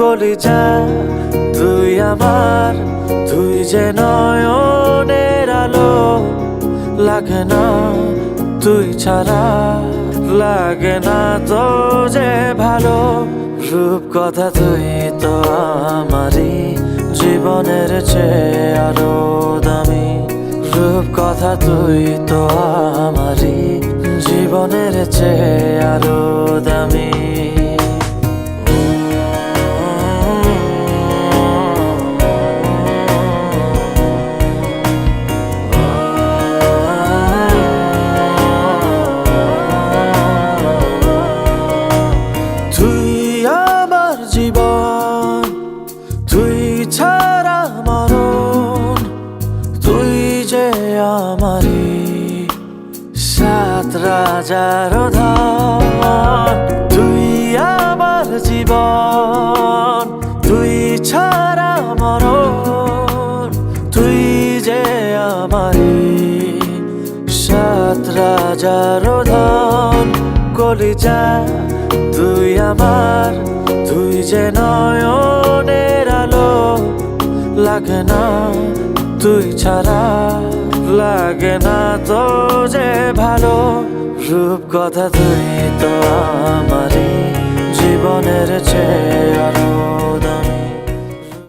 কলিজা তুই আমার, তুই যে নয়নের আলো, লাগে না তুই ছাড়া, লাগে না তো যে ভালো। রূপ কথা তুই তো আমারই জীবনের চেয়ে আরো দামি। রূপ কথা তুই তো আমারই জীবনের চেয়ে আরো দামি। তুই আমার জীবন, তুই ছাড়া মরণ, তুই যে আমারই সাত রাজার ধন। তুই আমার জীবন, তুই ছাড়া মরণ, তুই যে আমারই সাত রাজার ধন। কলিজা তুই আমার, তুই যে নয়নের আলো, লাগে না তুই ছাড়া, লাগে না তো যে ভালো। রূপ কথা তুই তো আমারই জীবনের চেয়ে আরো